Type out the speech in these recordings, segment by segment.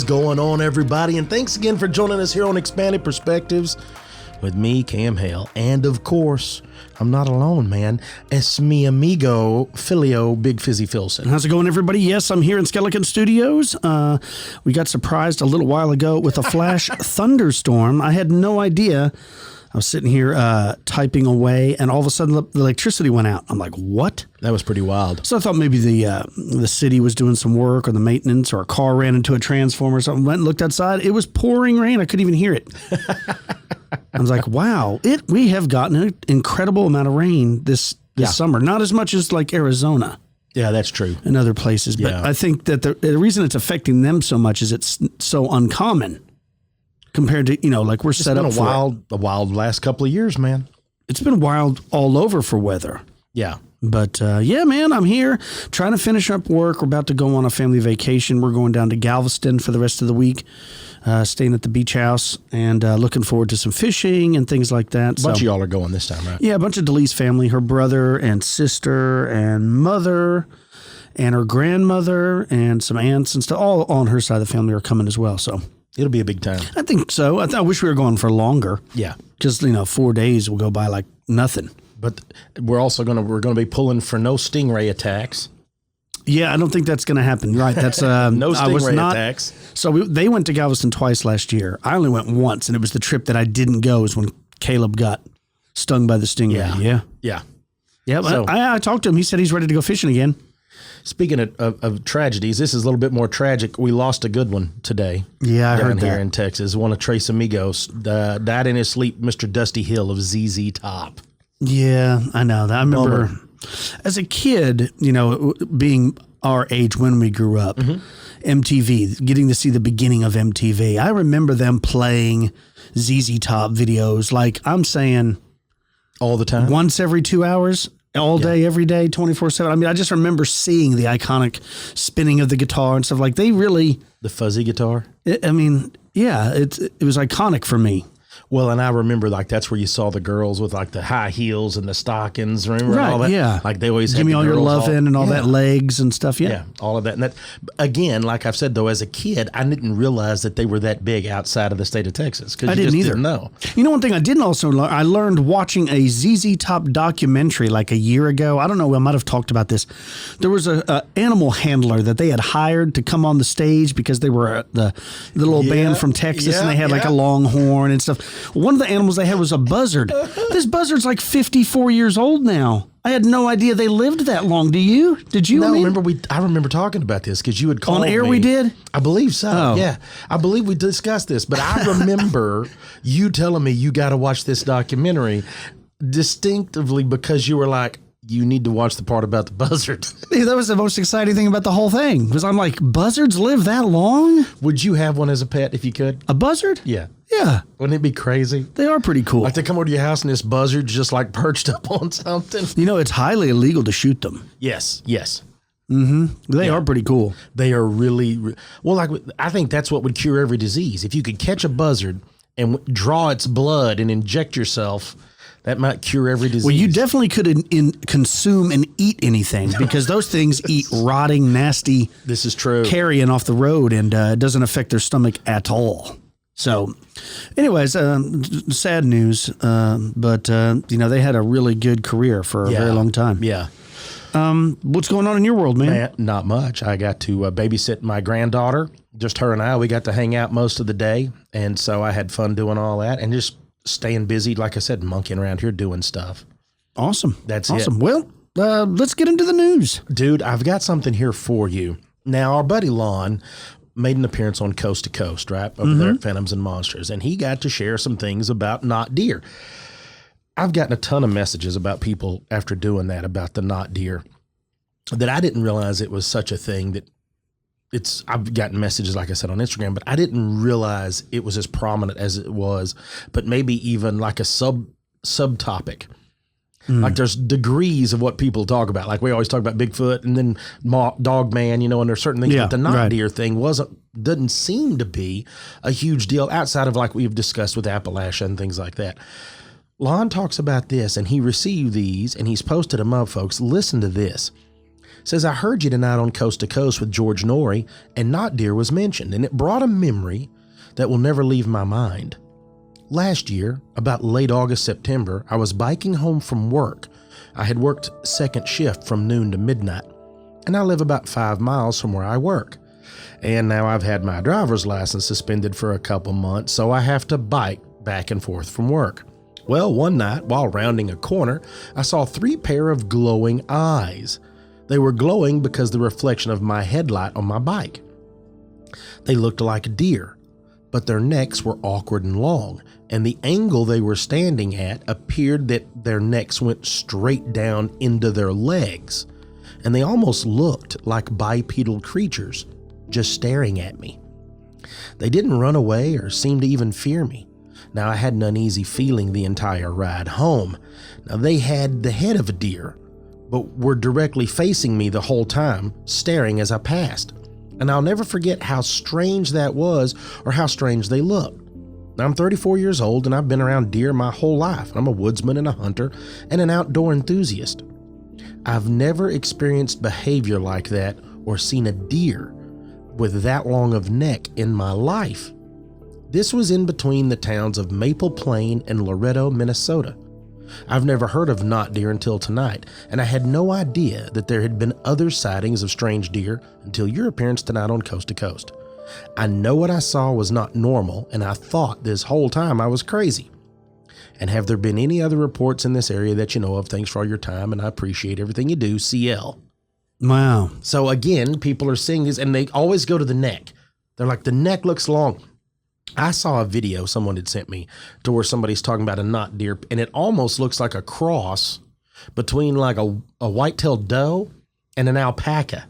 going on, everybody? And thanks again for joining us here on Expanded Perspectives with me, Cam Hale. And of course, I'm not alone, man. Es mi amigo, Filio, Big Fizzy Filson. How's it going, everybody? Yes, I'm here in Skeleton Studios. We got surprised a little while ago with a flash thunderstorm. I had no idea. I was sitting here typing away, and all of a sudden the electricity went out. I'm like, what? That was pretty wild. So I thought maybe the city was doing some work or the maintenance, or a car ran into a transformer or something. Went and looked outside. It was pouring rain. I couldn't even hear it. I was like, wow, we have gotten an incredible amount of rain this summer. Not as much as like Arizona. Yeah, that's true. And other places. But I think that the reason it's affecting them so much is it's so uncommon compared to, like we're set up for a wild last couple of years, man. It's been wild all over for weather. Yeah. But yeah, man, I'm here trying to finish up work. We're about to go on a family vacation. We're going down to Galveston for the rest of the week, staying at the beach house, and looking forward to some fishing and things like that. A bunch of y'all are going this time, right? Yeah, a bunch of Delee's family, her brother and sister and mother and her grandmother and some aunts and stuff. All on her side of the family are coming as well. So it'll be a big time. I think so. I wish we were going for longer. Yeah. Because, 4 days will go by like nothing. But we're also going to be pulling for no stingray attacks. Yeah, I don't think that's going to happen. Right. That's no stingray attacks. So they went to Galveston twice last year. I only went once, and it was the trip that I didn't go is when Caleb got stung by the stingray. Yeah. So, I talked to him. He said he's ready to go fishing again. Speaking of tragedies, this is a little bit more tragic. We lost a good one today. Yeah, I heard down that. here in Texas. One of Tres Amigos died in his sleep. Mr. Dusty Hill of ZZ Top. Yeah, I know that. I remember as a kid, being our age when we grew up, MTV, getting to see the beginning of MTV. I remember them playing ZZ Top videos, like I'm saying, all the time, once every 2 hours. All day, every day, 24/7. I mean, I just remember seeing the iconic spinning of the guitar and stuff. Like they really, the fuzzy guitar. It was iconic for me. Well, and I remember like that's where you saw the girls with like the high heels and the stockings, remember? Right, all that? Yeah. Like they always give me all your lovin' and all that legs and stuff. Yeah. Yeah, all of that. And that, again, like I've said though, as a kid, I didn't realize that they were that big outside of the state of Texas because I didn't either. Didn't know. One thing I didn't also learn, I learned watching a ZZ Top documentary like a year ago. I don't know, I might have talked about this. There was a animal handler that they had hired to come on the stage because they were the little band from Texas and they had like a longhorn and stuff. One of the animals they had was a buzzard. This buzzard's like 54 years old now. I had no idea they lived that long. Did you? No, I remember talking about this because you had called on air. Me. We did. I believe so. Oh. Yeah, I believe we discussed this. But I remember you telling me you got to watch this documentary distinctively because you were like, you need to watch the part about the buzzard. That was the most exciting thing about the whole thing because I'm like, buzzards live that long? Would you have one as a pet if you could? A buzzard? Yeah. Yeah. Wouldn't it be crazy? They are pretty cool. Like they come over to your house and this buzzard's just like perched up on something. It's highly illegal to shoot them. Yes. Mm-hmm. They are pretty cool. They are really, well, like I think that's what would cure every disease. If you could catch a buzzard and draw its blood and inject yourself, that might cure every disease. Well, you definitely could consume and eat anything because those things eat rotting, nasty this is true. Carrion off the road, and it doesn't affect their stomach at all. So anyways, sad news, but they had a really good career for a very long time. Yeah. What's going on in your world, man? Not much. I got to babysit my granddaughter. Just her and I, we got to hang out most of the day. And so I had fun doing all that and just staying busy, like I said, monkeying around here doing stuff. Awesome. That's awesome. It. Well, let's get into the news. Dude, I've got something here for you. Now, our buddy Lon made an appearance on Coast to Coast, right? Over there at Phantoms and Monsters. And he got to share some things about not deer. I've gotten a ton of messages about people after doing that, about the not deer, that I didn't realize it was such a thing that I've gotten messages, like I said, on Instagram, but I didn't realize it was as prominent as it was, but maybe even like a subtopic. Like there's degrees of what people talk about. Like we always talk about Bigfoot and then Dog Man, and there's certain things, but the not deer thing didn't seem to be a huge deal outside of like we've discussed with Appalachia and things like that. Lon talks about this and he received these and he's posted them up, folks. Listen to this. Says, I heard you tonight on Coast to Coast with George Norrie, and not deer was mentioned, and it brought a memory that will never leave my mind. Last year, about late August, September, I was biking home from work. I had worked second shift from noon to midnight, and I live about 5 miles from where I work. And now I've had my driver's license suspended for a couple months, so I have to bike back and forth from work. Well, one night, while rounding a corner, I saw 3 pair of glowing eyes. They were glowing because the reflection of my headlight on my bike. They looked like deer, but their necks were awkward and long, and the angle they were standing at appeared that their necks went straight down into their legs, and they almost looked like bipedal creatures just staring at me. They didn't run away or seem to even fear me. Now, I had an uneasy feeling the entire ride home. Now, they had the head of a deer, but were directly facing me the whole time, staring as I passed. And I'll never forget how strange that was or how strange they looked. Now, I'm 34 years old and I've been around deer my whole life. I'm a woodsman and a hunter and an outdoor enthusiast. I've never experienced behavior like that or seen a deer with that long of neck in my life. This was in between the towns of Maple Plain and Loretto, Minnesota. I've never heard of not deer until tonight, and I had no idea that there had been other sightings of strange deer until your appearance tonight on Coast to Coast. I know what I saw was not normal, and I thought this whole time I was crazy. And have there been any other reports in this area that you know of? Thanks for all your time, and I appreciate everything you do, CL. Wow. So again, people are seeing this, and they always go to the neck. They're like, the neck looks long. I saw a video someone had sent me to where somebody's talking about a knot deer, and it almost looks like a cross between like a white-tailed doe and an alpaca.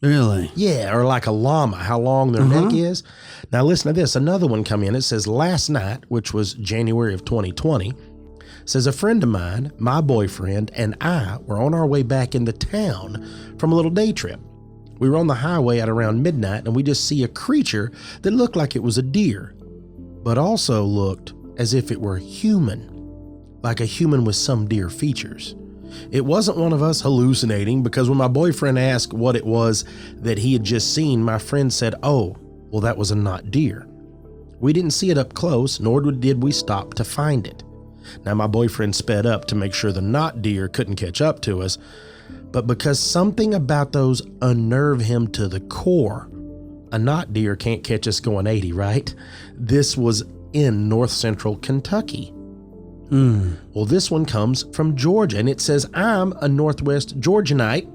Really? Yeah, or like a llama, how long their neck is. Now listen to this. Another one come in. It says, last night, which was January of 2020, says a friend of mine, my boyfriend, and I were on our way back into town from a little day trip. We were on the highway at around midnight, and we just see a creature that looked like it was a deer, but also looked as if it were human, like a human with some deer features. It wasn't one of us hallucinating, because when my boyfriend asked what it was that he had just seen, my friend said, oh, well, that was a not deer. We didn't see it up close, nor did we stop to find it. Now, my boyfriend sped up to make sure the not deer couldn't catch up to us, but because something about those unnerve him to the core. A not deer can't catch us going 80, right? This was in north central Kentucky. Well, this one comes from Georgia, and it says, I'm a Northwest Georgianite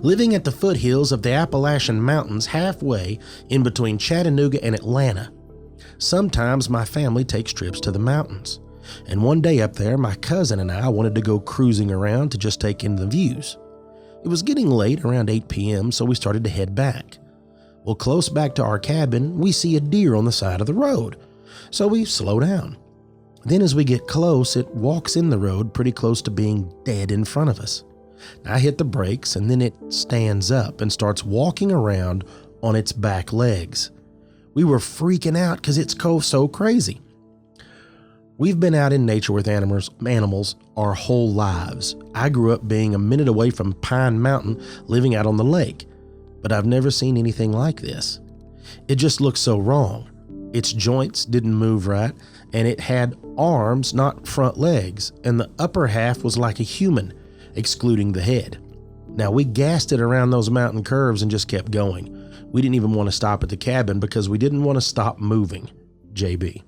living at the foothills of the Appalachian Mountains, halfway in between Chattanooga and Atlanta. Sometimes my family takes trips to the mountains. And one day up there, my cousin and I wanted to go cruising around to just take in the views. It was getting late, around 8 p.m., so we started to head back. Well, close back to our cabin, we see a deer on the side of the road, so we slow down. Then as we get close, it walks in the road pretty close to being dead in front of us. I hit the brakes, and then it stands up and starts walking around on its back legs. We were freaking out because it's so crazy. We've been out in nature with animals our whole lives. I grew up being a minute away from Pine Mountain, living out on the lake, but I've never seen anything like this. It just looked so wrong. Its joints didn't move right, and it had arms, not front legs, and the upper half was like a human, excluding the head. Now, we gassed it around those mountain curves and just kept going. We didn't even want to stop at the cabin because we didn't want to stop moving. JB.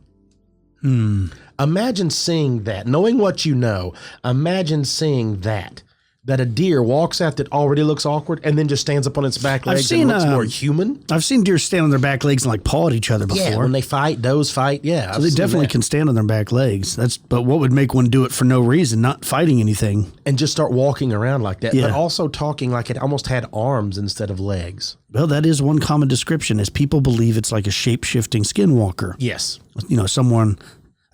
Imagine seeing that, knowing what you know. Imagine seeing that a deer walks out that already looks awkward and then just stands up on its back legs and looks more human. I've seen deer stand on their back legs and like paw at each other before. Yeah, when they fight, does fight. Yeah, so they definitely can stand on their back legs. But what would make one do it for no reason, not fighting anything, and just start walking around like that? Yeah. But also talking like it almost had arms instead of legs. Well, that is one common description, is people believe it's like a shape-shifting skinwalker. Yes,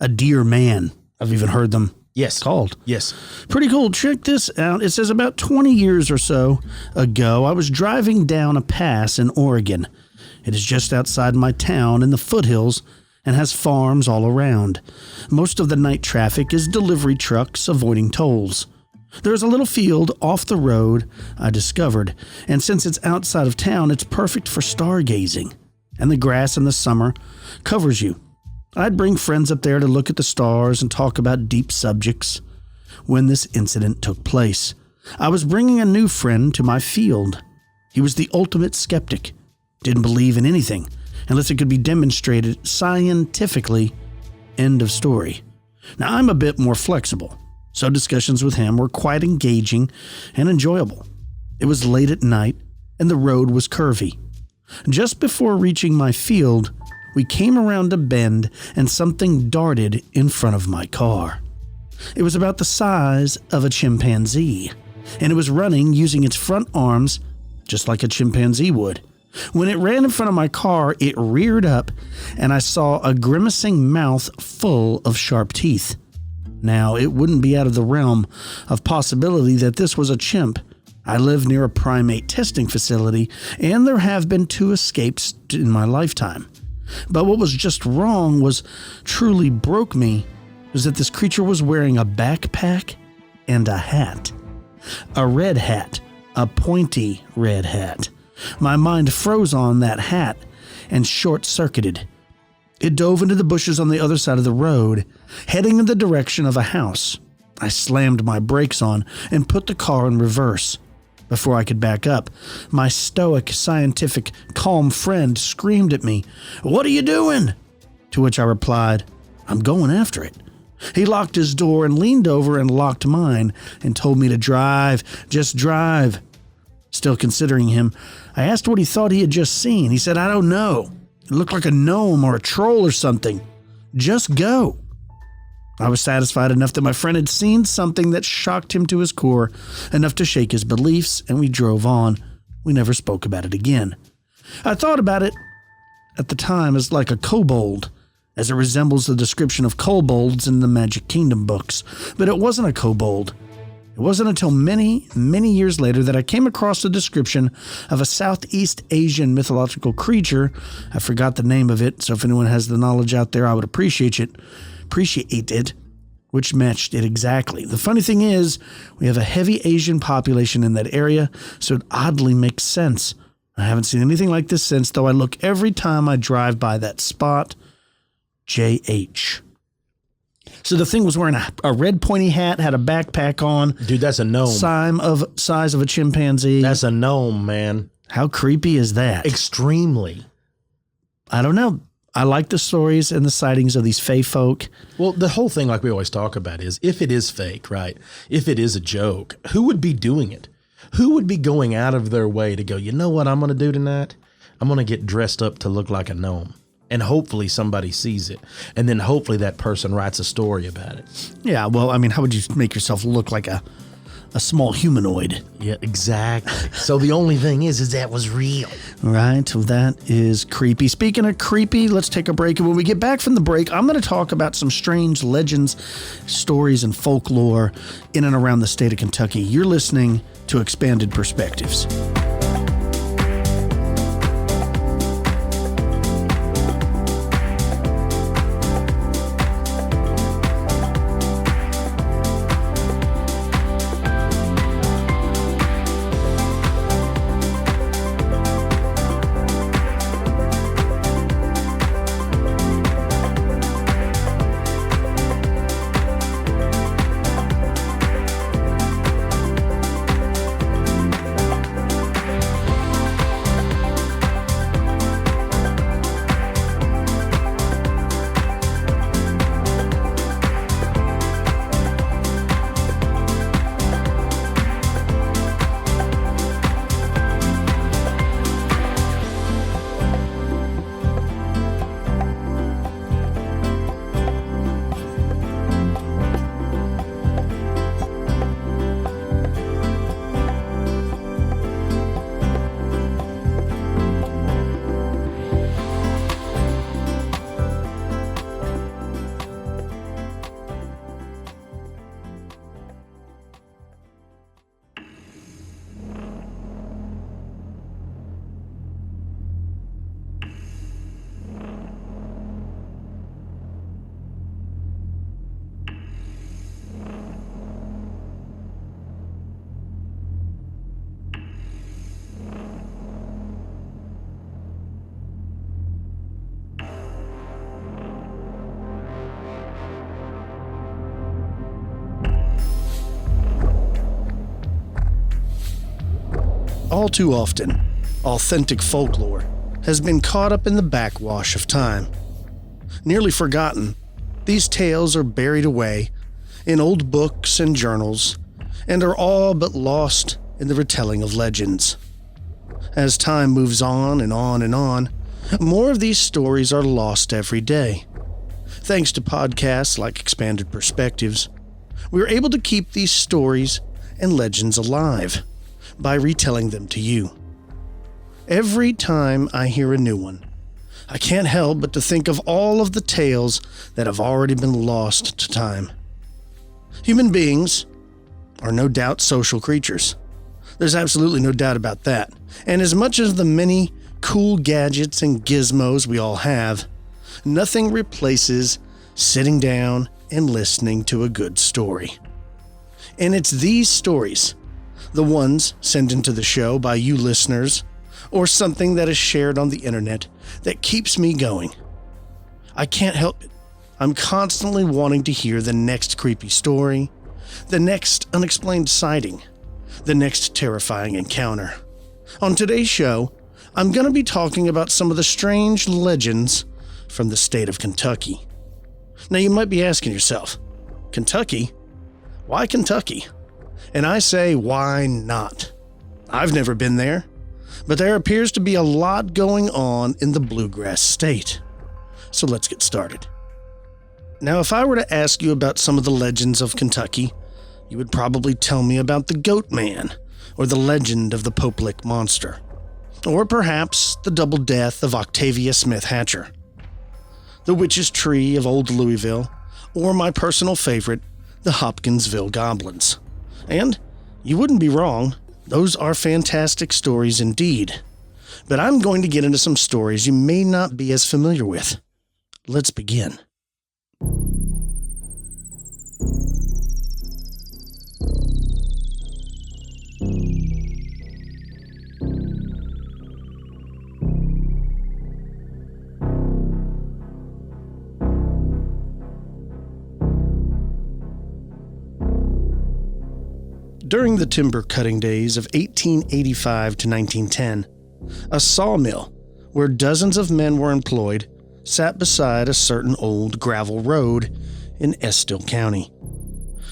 a deer man. I've even heard them. Yes. Called. Yes. Pretty cool. Check this out. It says about 20 years or so ago, I was driving down a pass in Oregon. It is just outside my town in the foothills and has farms all around. Most of the night traffic is delivery trucks avoiding tolls. There's a little field off the road I discovered, and since it's outside of town, it's perfect for stargazing. And the grass in the summer covers you. I'd bring friends up there to look at the stars and talk about deep subjects. When this incident took place, I was bringing a new friend to my field. He was the ultimate skeptic. Didn't believe in anything unless it could be demonstrated scientifically. End of story. Now, I'm a bit more flexible, so discussions with him were quite engaging and enjoyable. It was late at night, and the road was curvy. Just before reaching my field, we came around a bend, and something darted in front of my car. It was about the size of a chimpanzee, and it was running using its front arms just like a chimpanzee would. When it ran in front of my car, it reared up, and I saw a grimacing mouth full of sharp teeth. Now, it wouldn't be out of the realm of possibility that this was a chimp. I live near a primate testing facility, and there have been 2 escapes in my lifetime. But what was just wrong, was truly broke me, was that this creature was wearing a backpack and a hat. A red hat, a pointy red hat. My mind froze on that hat and short-circuited. It dove into the bushes on the other side of the road, heading in the direction of a house. I slammed my brakes on and put the car in reverse. Before I could back up, my stoic, scientific, calm friend screamed at me, "What are you doing?" To which I replied, "I'm going after it." He locked his door and leaned over and locked mine and told me to drive, just drive. Still considering him, I asked what he thought he had just seen. He said, "I don't know. It looked like a gnome or a troll or something. Just go." I was satisfied enough that my friend had seen something that shocked him to his core, enough to shake his beliefs, and we drove on. We never spoke about it again. I thought about it at the time as like a kobold, as it resembles the description of kobolds in the Magic Kingdom books, but it wasn't a kobold. It wasn't until many, many years later that I came across the description of a Southeast Asian mythological creature. I forgot the name of it, so if anyone has the knowledge out there, I would appreciate it, which matched it exactly. The funny thing is, we have a heavy Asian population in that area, so it oddly makes sense. I haven't seen anything like this since, though I look every time I drive by that spot. JH. So the thing was wearing a red pointy hat, had a backpack on. Dude, that's a gnome. Size of a chimpanzee. That's a gnome, man. How creepy is that? Extremely. I don't know. I like the stories and the sightings of these fae folk. Well, the whole thing, like we always talk about, is if it is fake, right? If it is a joke, who would be doing it? Who would be going out of their way to go, you know what I'm going to do tonight? I'm going to get dressed up to look like a gnome. And hopefully somebody sees it. And then hopefully that person writes a story about it. Yeah, well, I mean, how would you make yourself look like a small humanoid? Yeah, exactly. So the only thing is that was real. Right, well, that is creepy. Speaking of creepy, let's take a break. And when we get back from the break, I'm going to talk about some strange legends, stories, and folklore in and around the state of Kentucky. You're listening to Expanded Perspectives. All too often, authentic folklore has been caught up in the backwash of time. Nearly forgotten, these tales are buried away in old books and journals and are all but lost in the retelling of legends. As time moves on and on and on, more of these stories are lost every day. Thanks to podcasts like Expanded Perspectives, we're able to keep these stories and legends alive by retelling them to you. Every time I hear a new one, I can't help but to think of all of the tales that have already been lost to time. Human beings are no doubt social creatures. There's absolutely no doubt about that. And as much as the many cool gadgets and gizmos we all have, nothing replaces sitting down and listening to a good story. And it's these stories, the ones sent into the show by you listeners, or something that is shared on the internet, that keeps me going. I can't help it. I'm constantly wanting to hear the next creepy story, the next unexplained sighting, the next terrifying encounter. On today's show, I'm going to be talking about some of the strange legends from the state of Kentucky. Now you might be asking yourself, Kentucky? Why Kentucky? And I say, why not? I've never been there, but there appears to be a lot going on in the Bluegrass state. So let's get started. Now, if I were to ask you about some of the legends of Kentucky, you would probably tell me about the Goat Man, or the legend of the Pope Lick Monster, or perhaps the double death of Octavia Smith Hatcher, the Witch's Tree of Old Louisville, or my personal favorite, the Hopkinsville Goblins. And you wouldn't be wrong, those are fantastic stories indeed. But I'm going to get into some stories you may not be as familiar with. Let's begin. During the timber cutting days of 1885 to 1910, a sawmill where dozens of men were employed sat beside a certain old gravel road in Estill County.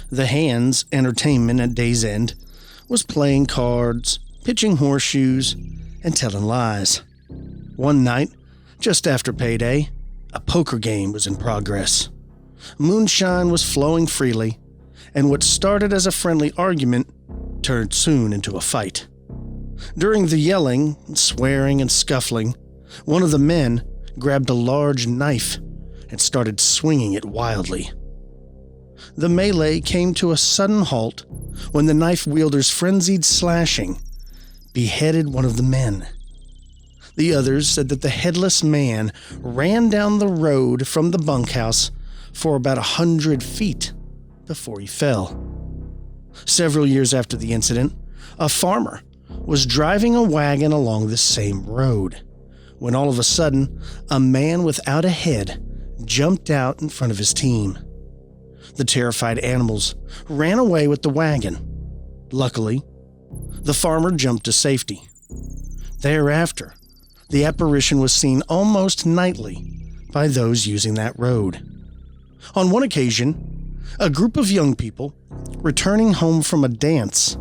The hands' entertainment at day's end was playing cards, pitching horseshoes, and telling lies. One night, just after payday, a poker game was in progress. Moonshine was flowing freely, and what started as a friendly argument turned soon into a fight. During the yelling, swearing, and scuffling, one of the men grabbed a large knife and started swinging it wildly. The melee came to a sudden halt when the knife wielder's frenzied slashing beheaded one of the men. The others said that the Headless man ran down the road from the bunkhouse for about 100 feet before he fell. Several years after the incident, a farmer was driving a wagon along the same road when all of a sudden, a man without a head jumped out in front of his team. The terrified animals ran away with the wagon. Luckily, the farmer jumped to safety. Thereafter, the apparition was seen almost nightly by those using that road. On one occasion, a group of young people returning home from a dance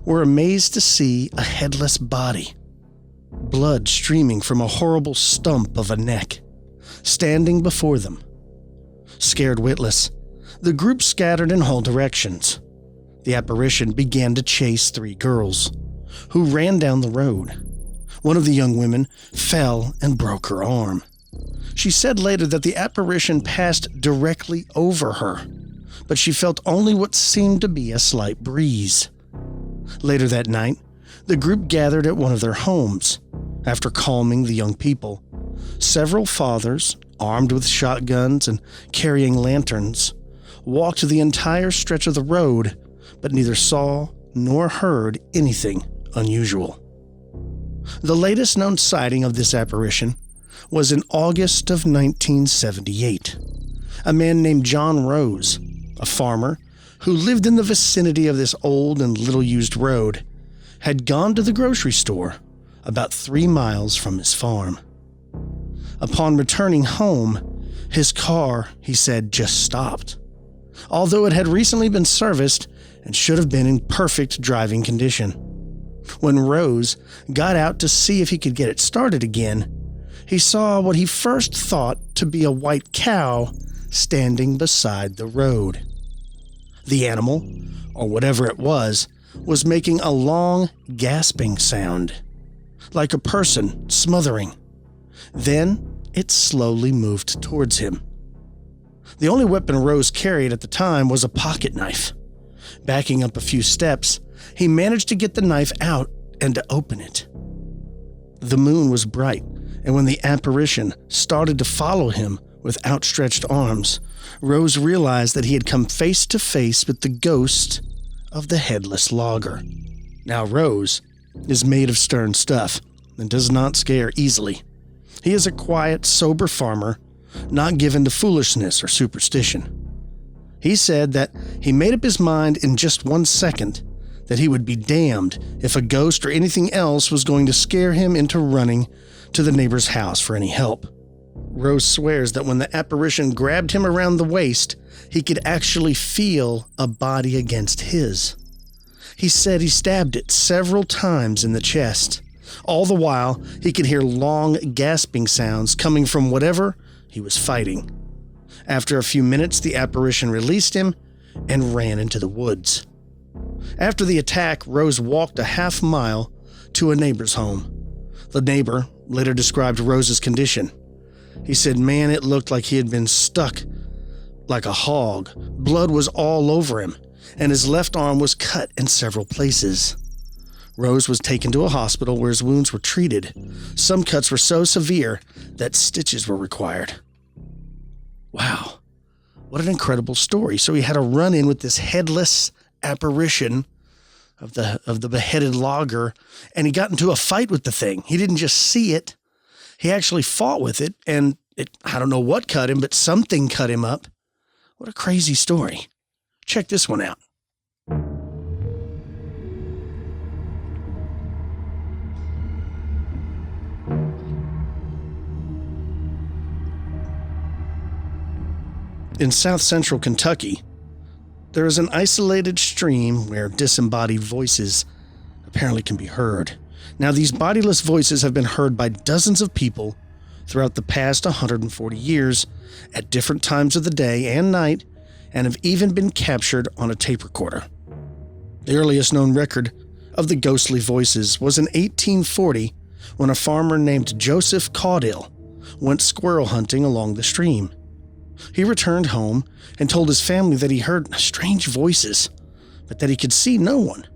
were amazed to see a headless body, blood streaming from a horrible stump of a neck, standing before them. Scared witless, the group scattered in all directions. The apparition began to chase 3 girls, who ran down the road. One of the young women fell and broke her arm. She said later that the apparition passed directly over her, but she felt only what seemed to be a slight breeze. Later that night, the group gathered at one of their homes. After calming the young people, several fathers, armed with shotguns and carrying lanterns, walked the entire stretch of the road, but neither saw nor heard anything unusual. The latest known sighting of this apparition was in August of 1978. A man named John Rose, a farmer who lived in the vicinity of this old and little-used road, had gone to the grocery store about 3 miles from his farm. Upon returning home, his car, he said, just stopped, although it had recently been serviced and should have been in perfect driving condition. When Rose got out to see if he could get it started again, he saw what he first thought to be a white cow standing beside the road. The animal, or whatever it was making a long, gasping sound, like a person smothering. Then it slowly moved towards him. The only weapon Rose carried at the time was a pocket knife. Backing up a few steps, he managed to get the knife out and to open it. The moon was bright, and when the apparition started to follow him with outstretched arms, Rose realized that he had come face to face with the ghost of the Headless logger. Now, Rose is made of stern stuff and does not scare easily. He is a quiet, sober farmer, not given to foolishness or superstition. He said that he made up his mind in just 1 second that he would be damned if a ghost or anything else was going to scare him into running to the neighbor's house for any help. Rose swears that when the apparition grabbed him around the waist, he could actually feel a body against his. He said he stabbed it several times in the chest. All the while, he could hear long, gasping sounds coming from whatever he was fighting. After a few minutes, the apparition released him and ran into the woods. After the attack, Rose walked a half mile to a neighbor's home. The neighbor later described Rose's condition. He said, "Man, it looked like he had been stuck like a hog. Blood was all over him, and his left arm was cut in several places." Rose was taken to a hospital where his wounds were treated. Some cuts were so severe that stitches were required. Wow, what an incredible story. So he had a run-in with this headless apparition of the beheaded logger, and he got into a fight with the thing. He didn't just see it. He actually fought with it, and I don't know what cut him, but something cut him up. What a crazy story. Check this one out. In south-central Kentucky, there is an isolated stream where disembodied voices apparently can be heard. Now, these bodiless voices have been heard by dozens of people throughout the past 140 years at different times of the day and night, and have even been captured on a tape recorder. The earliest known record of the ghostly voices was in 1840 when a farmer named Joseph Caudill went squirrel hunting along the stream. He returned home and told his family that he heard strange voices, but that he could see no one.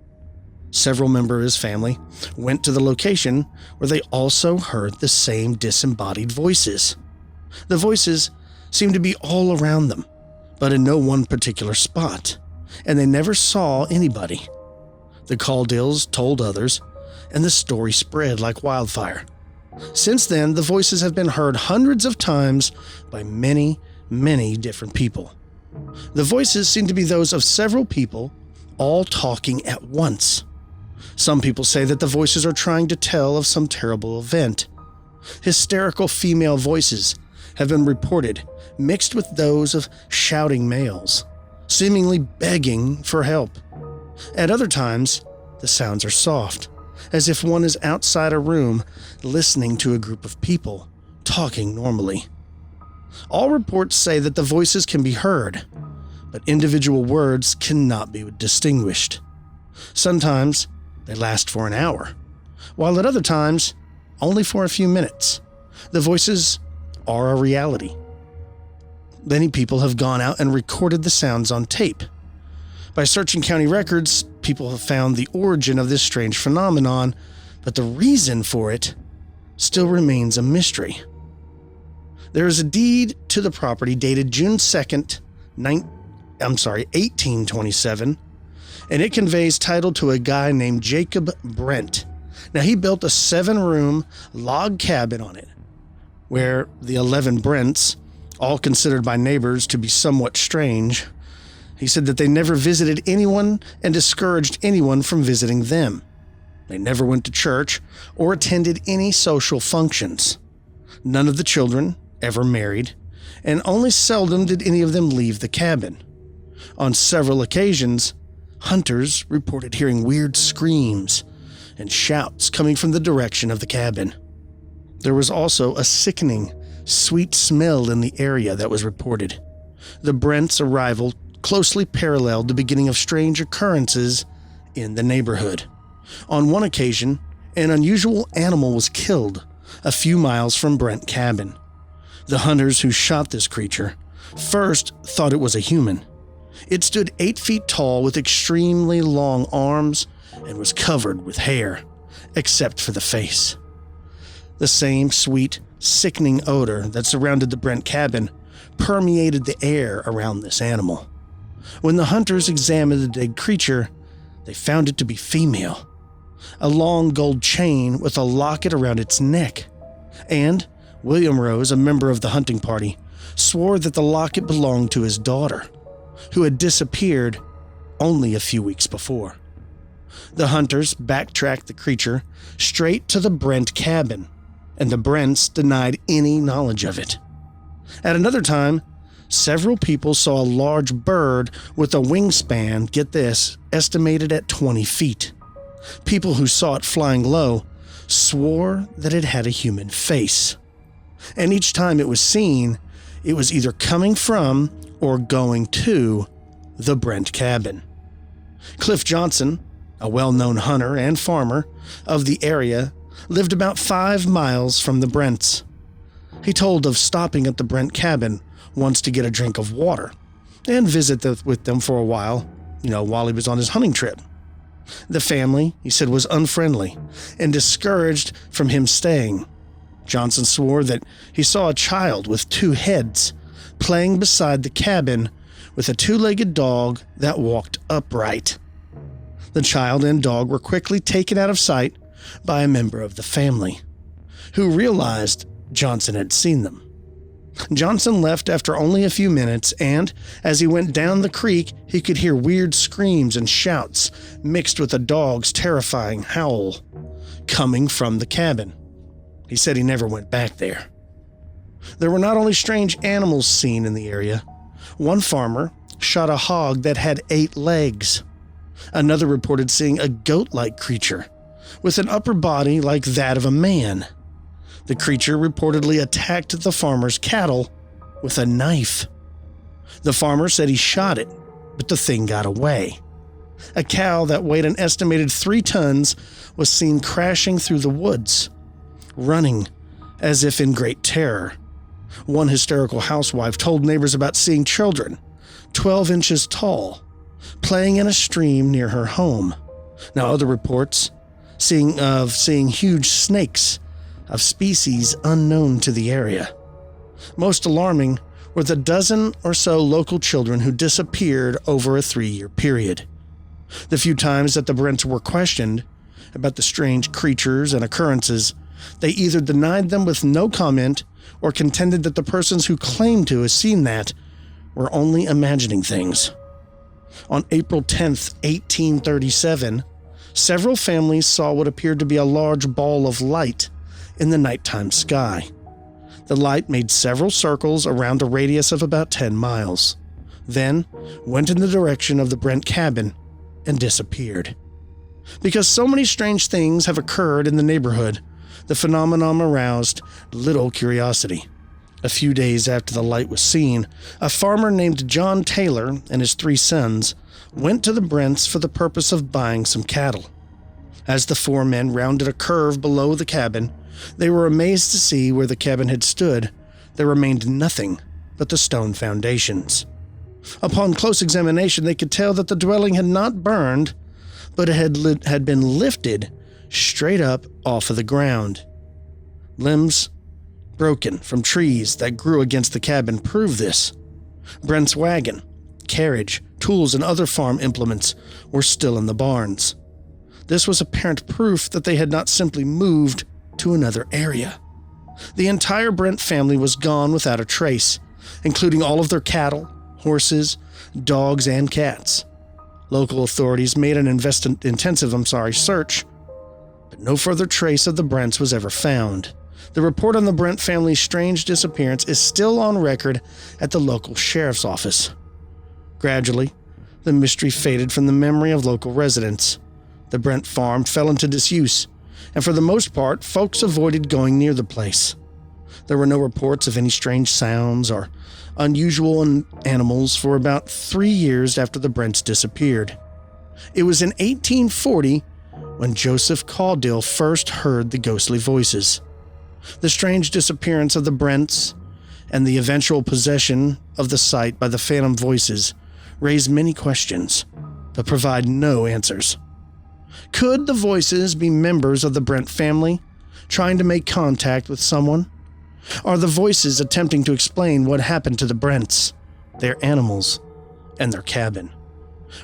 Several members of his family went to the location where they also heard the same disembodied voices. The voices seemed to be all around them, but in no one particular spot, and they never saw anybody. The Caudills told others, and the story spread like wildfire. Since then, the voices have been heard hundreds of times by many different people. The voices seem to be those of several people, all talking at once. Some people say that the voices are trying to tell of some terrible event. Hysterical female voices have been reported, mixed with those of shouting males, seemingly begging for help. At other times, the sounds are soft, as if one is outside a room listening to a group of people talking normally. All reports say that the voices can be heard, but individual words cannot be distinguished. Sometimes they last for an hour, while at other times, only for a few minutes. The voices are a reality. Many people have gone out and recorded the sounds on tape. By searching county records, people have found the origin of this strange phenomenon, but the reason for it still remains a mystery. There is a deed to the property dated June 2nd, 1827, and it conveys title to a guy named Jacob Brent. Now, he built a 7-room log cabin on it, where the 11 Brents, all considered by neighbors to be somewhat strange, he said that they never visited anyone and discouraged anyone from visiting them. They never went to church or attended any social functions. None of the children ever married, and only seldom did any of them leave the cabin. On several occasions, hunters reported hearing weird screams and shouts coming from the direction of the cabin. There was also a sickening, sweet smell in the area that was reported. The Brents' arrival closely paralleled the beginning of strange occurrences in the neighborhood. On one occasion, an unusual animal was killed a few miles from Brent cabin. The hunters who shot this creature first thought it was a human. It stood 8 feet tall with extremely long arms and was covered with hair, except for the face. The same sweet, sickening odor that surrounded the Brent cabin permeated the air around this animal. When the hunters examined the dead creature, they found it to be female. A long gold chain with a locket around its neck. And William Rose, a member of the hunting party, swore that the locket belonged to his daughter, who had disappeared only a few weeks before. The hunters backtracked the creature straight to the Brent cabin, and the Brents denied any knowledge of it. At another time, several people saw a large bird with a wingspan, get this, estimated at 20 feet. People who saw it flying low swore that it had a human face. And each time it was seen, it was either coming from or going to the Brent cabin. Cliff Johnson, a well-known hunter and farmer of the area, lived about 5 miles from the Brents. He told of stopping at the Brent cabin once to get a drink of water and visit with them for a while, while he was on his hunting trip. The family, he said, was unfriendly and discouraged from him staying. Johnson swore that he saw a child with 2 heads playing beside the cabin with a 2-legged dog that walked upright. The child and dog were quickly taken out of sight by a member of the family, who realized Johnson had seen them. Johnson left after only a few minutes, and as he went down the creek, he could hear weird screams and shouts mixed with a dog's terrifying howl coming from the cabin. He said he never went back there. There were not only strange animals seen in the area. One farmer shot a hog that had 8 legs. Another reported seeing a goat-like creature with an upper body like that of a man. The creature reportedly attacked the farmer's cattle with a knife. The farmer said he shot it, but the thing got away. A cow that weighed an estimated 3 tons was seen crashing through the woods, running as if in great terror. One hysterical housewife told neighbors about seeing children, 12 inches tall, playing in a stream near her home. Now other reports seeing huge snakes of species unknown to the area. Most alarming were the dozen or so local children who disappeared over a 3-year period. The few times that the Brents were questioned about the strange creatures and occurrences, they either denied them with no comment or contended that the persons who claimed to have seen that were only imagining things. On April 10th, 1837, several families saw what appeared to be a large ball of light in the nighttime sky. The light made several circles around a radius of about 10 miles, then went in the direction of the Brent cabin and disappeared. Because so many strange things have occurred in the neighborhood, the phenomenon aroused little curiosity. A few days after the light was seen, a farmer named John Taylor and his 3 sons went to the Brents for the purpose of buying some cattle. As the 4 men rounded a curve below the cabin, they were amazed to see where the cabin had stood. There remained nothing but the stone foundations. Upon close examination, they could tell that the dwelling had not burned, but it had been lifted straight up off of the ground. Limbs broken from trees that grew against the cabin prove this. Brent's wagon, carriage, tools, and other farm implements were still in the barns. This was apparent proof that they had not simply moved to another area. The entire Brent family was gone without a trace, including all of their cattle, horses, dogs, and cats. Local authorities made an intensive search, but no further trace of the Brents was ever found. The report on the Brent family's strange disappearance is still on record at the local sheriff's office. Gradually, the mystery faded from the memory of local residents. The Brent farm fell into disuse, and for the most part, folks avoided going near the place. There were no reports of any strange sounds or unusual animals for about 3 years after the Brents disappeared. It was in 1840 when Joseph Caudill first heard the ghostly voices. The strange disappearance of the Brents and the eventual possession of the site by the phantom voices raised many questions, but provide no answers. Could the voices be members of the Brent family, trying to make contact with someone? Are the voices attempting to explain what happened to the Brents, their animals, and their cabin?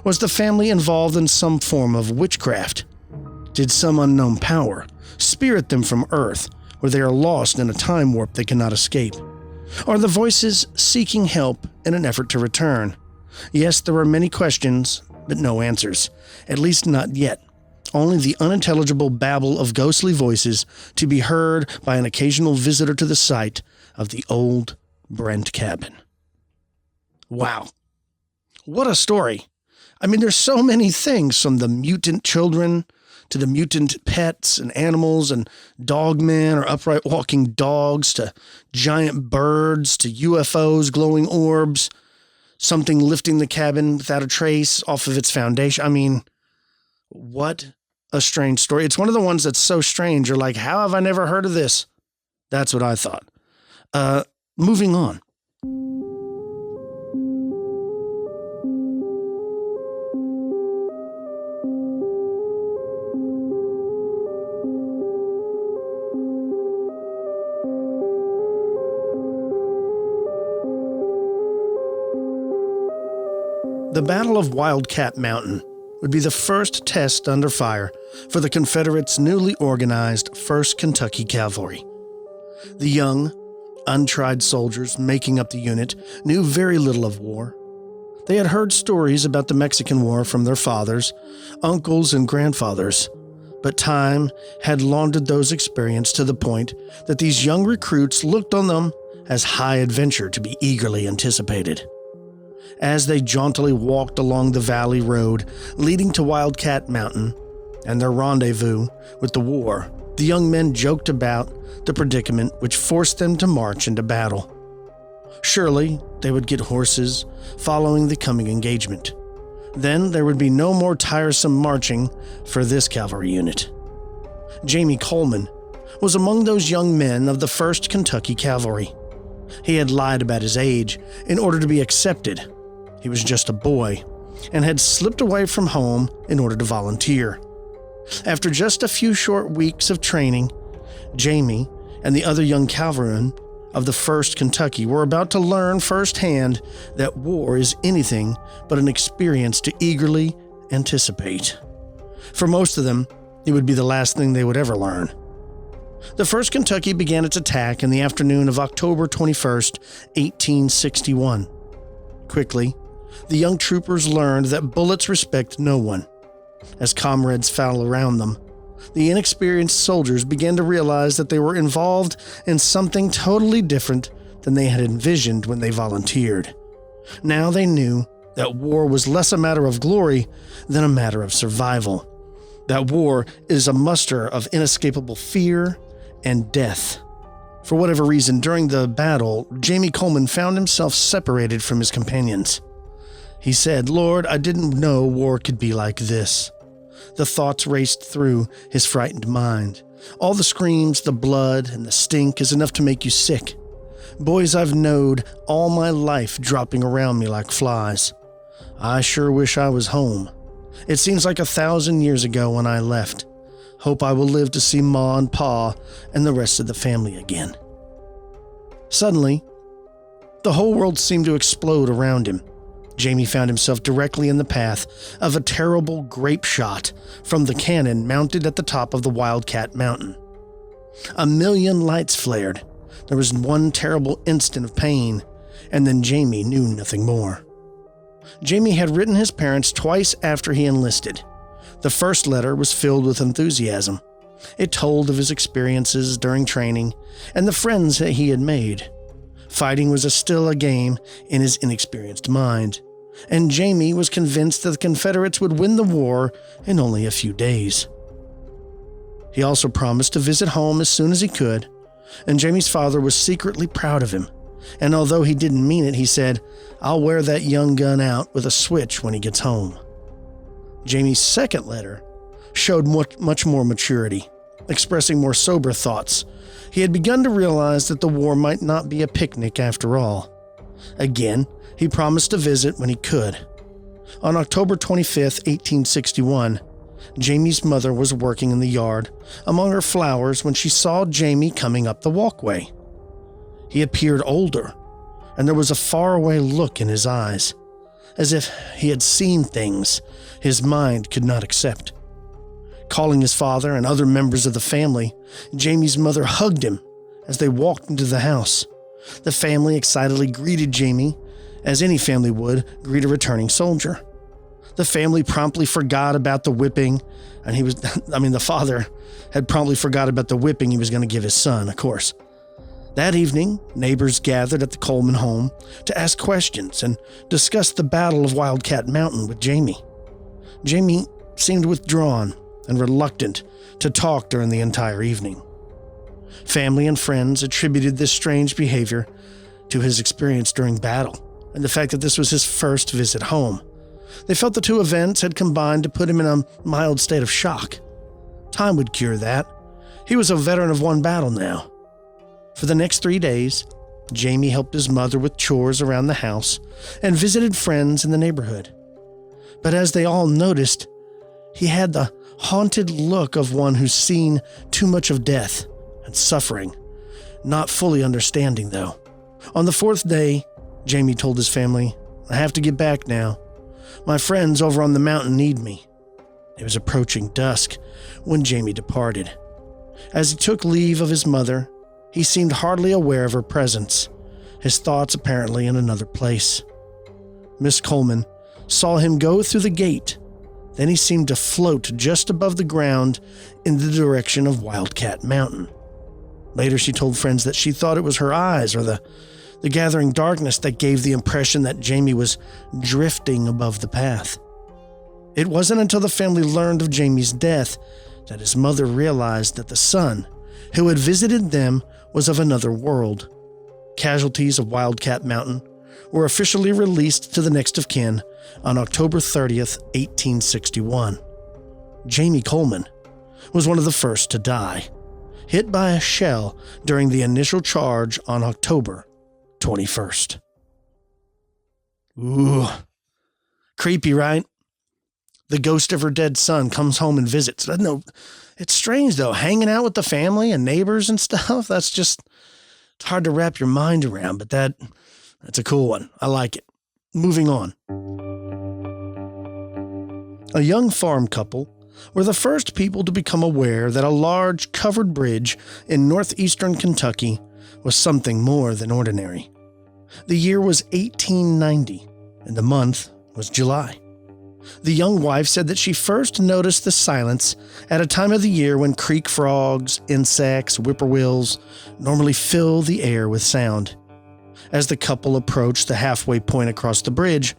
Was the family involved in some form of witchcraft? Did some unknown power spirit them from Earth, where they are lost in a time warp they cannot escape? Are the voices seeking help in an effort to return? Yes, there are many questions, but no answers, at least not yet. Only the unintelligible babble of ghostly voices to be heard by an occasional visitor to the site of the old Brent cabin. Wow. What a story. I mean, there's so many things, from the mutant children to the mutant pets and animals and dogmen or upright walking dogs to giant birds to UFOs, glowing orbs, something lifting the cabin without a trace off of its foundation. I mean, what a strange story. It's one of the ones that's so strange. You're like, how have I never heard of this? That's what I thought. Moving on. The Battle of Wildcat Mountain would be the first test under fire for the Confederates' newly organized 1st Kentucky Cavalry. The young, untried soldiers making up the unit knew very little of war. They had heard stories about the Mexican War from their fathers, uncles, and grandfathers, but time had laundered those experiences to the point that these young recruits looked on them as high adventure to be eagerly anticipated. As they jauntily walked along the valley road leading to Wildcat Mountain and their rendezvous with the war, the young men joked about the predicament which forced them to march into battle. Surely they would get horses following the coming engagement. Then there would be no more tiresome marching for this cavalry unit. Jamie Coleman was among those young men of the 1st Kentucky Cavalry. He had lied about his age in order to be accepted. He was just a boy and had slipped away from home in order to volunteer. After just a few short weeks of training, Jamie and the other young cavalrymen of the 1st Kentucky were about to learn firsthand that war is anything but an experience to eagerly anticipate. For most of them, it would be the last thing they would ever learn. The 1st Kentucky began its attack in the afternoon of October 21st, 1861. Quickly, the young troopers learned that bullets respect no one. As comrades fell around them, the inexperienced soldiers began to realize that they were involved in something totally different than they had envisioned when they volunteered. Now they knew that war was less a matter of glory than a matter of survival. That war is a muster of inescapable fear and death. For whatever reason, during the battle, Jamie Coleman found himself separated from his companions. He said, "Lord, I didn't know war could be like this." The thoughts raced through his frightened mind. All the screams, the blood, and the stink is enough to make you sick. Boys I've knowed all my life dropping around me like flies. I sure wish I was home. It seems like 1,000 years ago when I left. Hope I will live to see Ma and Pa and the rest of the family again. Suddenly, the whole world seemed to explode around him. Jamie found himself directly in the path of a terrible grape shot from the cannon mounted at the top of the Wildcat Mountain. 1,000,000 lights flared. There was one terrible instant of pain, and then Jamie knew nothing more. Jamie had written his parents twice after he enlisted. The first letter was filled with enthusiasm. It told of his experiences during training and the friends that he had made. Fighting was still a game in his inexperienced mind, and Jamie was convinced that the Confederates would win the war in only a few days. He also promised to visit home as soon as he could, and Jamie's father was secretly proud of him, and although he didn't mean it, he said, "I'll wear that young gun out with a switch when he gets home." Jamie's second letter showed much more maturity, expressing more sober thoughts. He had begun to realize that the war might not be a picnic after all. Again, he promised to visit when he could. On October 25th, 1861, Jamie's mother was working in the yard among her flowers when she saw Jamie coming up the walkway. He appeared older, and there was a faraway look in his eyes, as if he had seen things his mind could not accept. Calling his father and other members of the family, Jamie's mother hugged him as they walked into the house. The family excitedly greeted Jamie, as any family would greet a returning soldier. The family promptly forgot about the whipping, and the father had promptly forgot about the whipping he was going to give his son, of course. That evening, neighbors gathered at the Coleman home to ask questions and discuss the Battle of Wildcat Mountain with Jamie. Jamie seemed withdrawn and reluctant to talk during the entire evening. Family and friends attributed this strange behavior to his experience during battle and the fact that this was his first visit home. They felt the two events had combined to put him in a mild state of shock. Time would cure that. He was a veteran of one battle now. For the next 3 days, Jamie helped his mother with chores around the house and visited friends in the neighborhood. But as they all noticed, he had the haunted look of one who's seen too much of death and suffering, not fully understanding though. On the 4th day, Jamie told his family, "I have to get back now. My friends over on the mountain need me." It was approaching dusk when Jamie departed. As he took leave of his mother, he seemed hardly aware of her presence, his thoughts apparently in another place. Miss Coleman saw him go through the gate. Then he seemed to float just above the ground in the direction of Wildcat Mountain. Later, she told friends that she thought it was her eyes or the gathering darkness that gave the impression that Jamie was drifting above the path. It wasn't until the family learned of Jamie's death that his mother realized that the son who had visited them was of another world. Casualties of Wildcat Mountain were officially released to the next of kin on October 30th, 1861. Jamie Coleman was one of the first to die, hit by a shell during the initial charge on October 21st. Ooh, creepy, right? The ghost of her dead son comes home and visits. I know, it's strange though, hanging out with the family and neighbors and stuff. It's hard to wrap your mind around, but that's a cool one. I like it. Moving on. A young farm couple were the first people to become aware that a large covered bridge in northeastern Kentucky was something more than ordinary. The year was 1890, and the month was July. The young wife said that she first noticed the silence at a time of the year when creek frogs, insects, whippoorwills normally fill the air with sound. As the couple approached the halfway point across the bridge,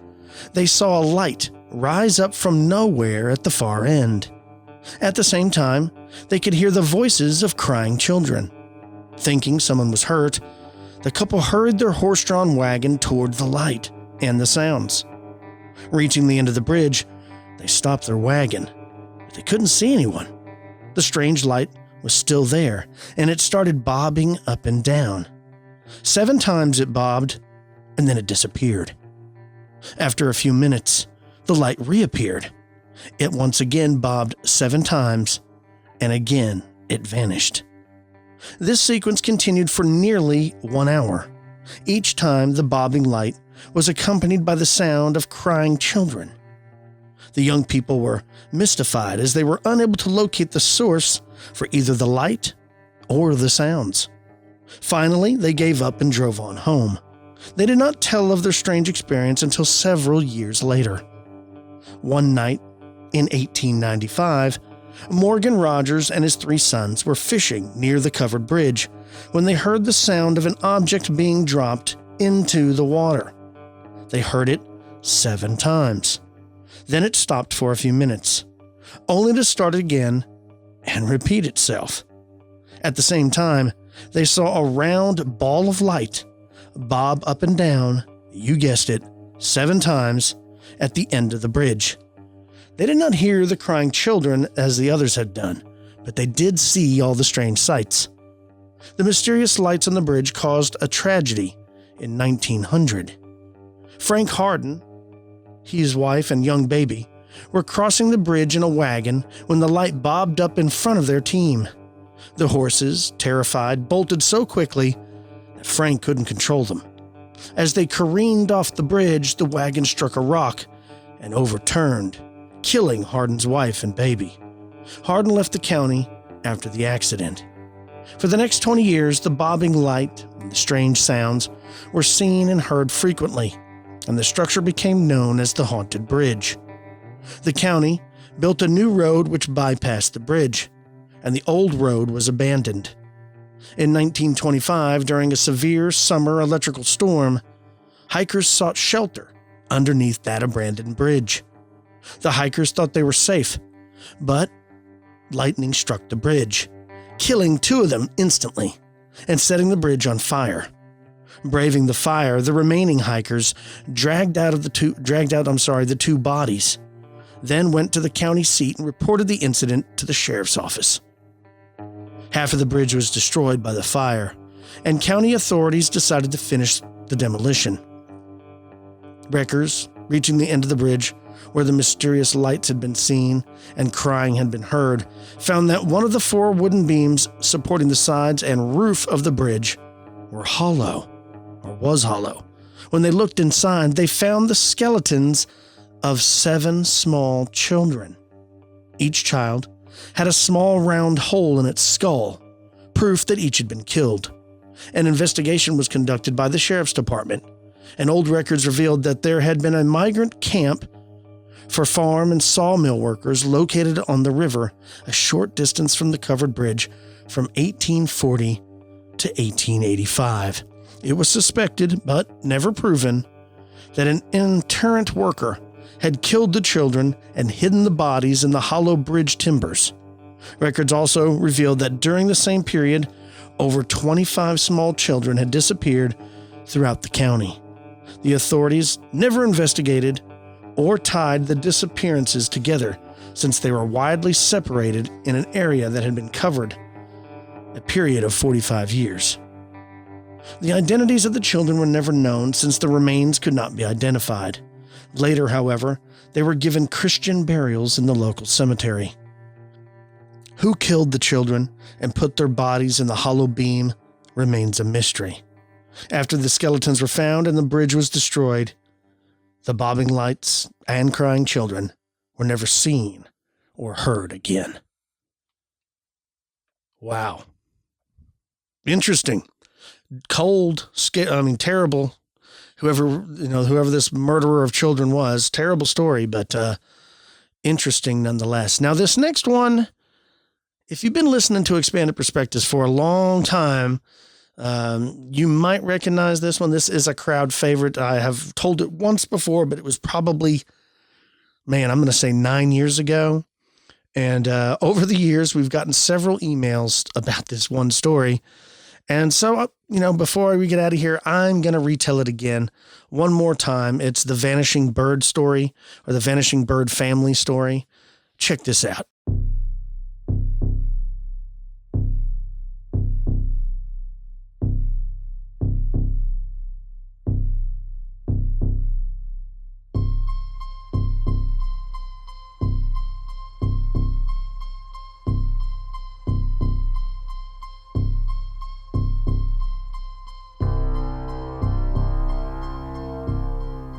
they saw a light rise up from nowhere at the far end. At the same time, they could hear the voices of crying children. Thinking someone was hurt, the couple hurried their horse-drawn wagon toward the light and the sounds. Reaching the end of the bridge, they stopped their wagon, but they couldn't see anyone. The strange light was still there, and it started bobbing up and down. 7 times it bobbed, and then it disappeared. After a few minutes, the light reappeared. It once again bobbed 7 times, and again it vanished. This sequence continued for nearly 1 hour. Each time, the bobbing light was accompanied by the sound of crying children. The young people were mystified as they were unable to locate the source for either the light or the sounds. Finally, they gave up and drove on home. They did not tell of their strange experience until several years later. One night, in 1895, Morgan Rogers and his 3 sons were fishing near the covered bridge when they heard the sound of an object being dropped into the water. They heard it 7 times. Then it stopped for a few minutes, only to start again and repeat itself. At the same time, they saw a round ball of light bob up and down, you guessed it, 7 times at the end of the bridge. They did not hear the crying children as the others had done, but they did see all the strange sights. The mysterious lights on the bridge caused a tragedy in 1900. Frank Harden, his wife and young baby, were crossing the bridge in a wagon when the light bobbed up in front of their team. The horses, terrified, bolted so quickly that Frank couldn't control them. As they careened off the bridge, the wagon struck a rock and overturned, killing Harden's wife and baby. Harden left the county after the accident. For the next 20 years, the bobbing light and the strange sounds were seen and heard frequently, and the structure became known as the Haunted Bridge. The county built a new road which bypassed the bridge, and the old road was abandoned. In 1925, during a severe summer electrical storm, hikers sought shelter underneath that abandoned bridge. The hikers thought they were safe, but lightning struck the bridge, killing 2 of them instantly and setting the bridge on fire. Braving the fire, the remaining hikers dragged out the 2 bodies, then went to the county seat and reported the incident to the sheriff's office. Half of the bridge was destroyed by the fire, and county authorities decided to finish the demolition. Wreckers, reaching the end of the bridge where the mysterious lights had been seen and crying had been heard, found that one of the 4 wooden beams supporting the sides and roof of the bridge was hollow. When they looked inside, they found the skeletons of 7 small children. Each child had a small round hole in its skull, proof that each had been killed. An investigation was conducted by the sheriff's department, and old records revealed that there had been a migrant camp for farm and sawmill workers located on the river a short distance from the covered bridge from 1840 to 1885. It was suspected, but never proven, that an itinerant worker had killed the children and hidden the bodies in the hollow bridge timbers. Records also revealed that during the same period, over 25 small children had disappeared throughout the county. The authorities never investigated or tied the disappearances together, since they were widely separated in an area that had been covered a period of 45 years. The identities of the children were never known, since the remains could not be identified. Later, however, they were given Christian burials in the local cemetery. Who killed the children and put their bodies in the hollow beam remains a mystery. After the skeletons were found and the bridge was destroyed, the bobbing lights and crying children were never seen or heard again. Wow. Interesting. Cold, terrible. Whoever this murderer of children was, terrible story, but interesting nonetheless. Now, this next one, if you've been listening to Expanded Perspectives for a long time, you might recognize this one. This is a crowd favorite. I have told it once before, but it was probably, I'm going to say 9 years ago. And over the years, we've gotten several emails about this one story. And so, before we get out of here, I'm going to retell it again one more time. It's the Vanishing Bird story, or the Vanishing Bird family story. Check this out.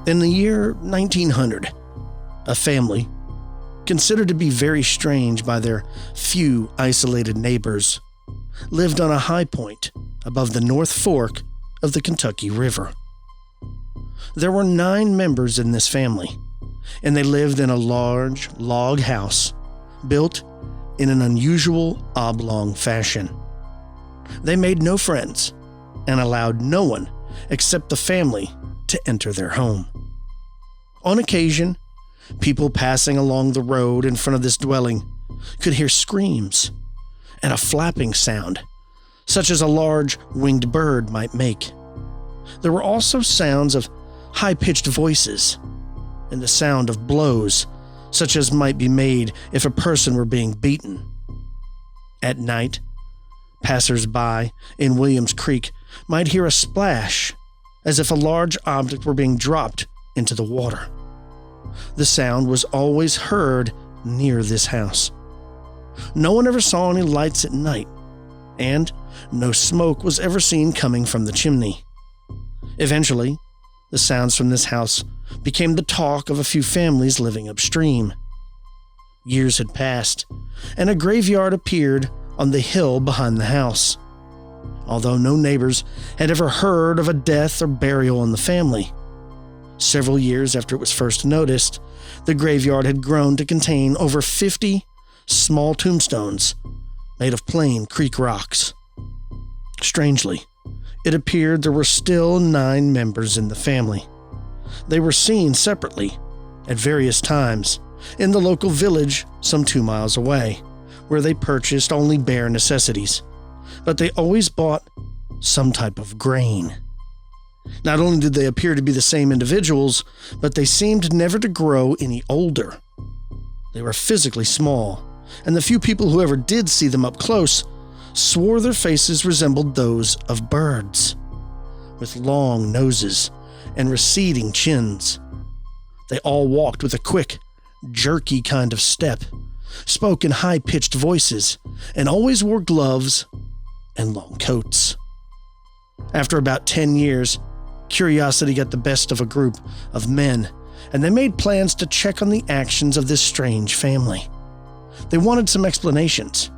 In the year 1900, a family, considered to be very strange by their few isolated neighbors, lived on a high point above the North Fork of the Kentucky River. There were 9 members in this family, and they lived in a large log house built in an unusual oblong fashion. They made no friends and allowed no one except the family to enter their home. On occasion, people passing along the road in front of this dwelling could hear screams and a flapping sound, such as a large winged bird might make. There were also sounds of high-pitched voices and the sound of blows, such as might be made if a person were being beaten. At night, passers-by in Williams Creek might hear a splash, as if a large object were being dropped into the water. The sound was always heard near this house. No one ever saw any lights at night, and no smoke was ever seen coming from the chimney. Eventually, the sounds from this house became the talk of a few families living upstream. Years had passed, and a graveyard appeared on the hill behind the house. Although no neighbors had ever heard of a death or burial in the family. Several years after it was first noticed, the graveyard had grown to contain over 50 small tombstones made of plain creek rocks. Strangely, it appeared there were still 9 members in the family. They were seen separately at various times in the local village some 2 miles away, where they purchased only bare necessities, but they always bought some type of grain. Not only did they appear to be the same individuals, but they seemed never to grow any older. They were physically small, and the few people who ever did see them up close swore their faces resembled those of birds, with long noses and receding chins. They all walked with a quick, jerky kind of step, spoke in high-pitched voices, and always wore gloves and long coats. After about 10 years, curiosity got the best of a group of men, and they made plans to check on the actions of this strange family. They wanted some explanations.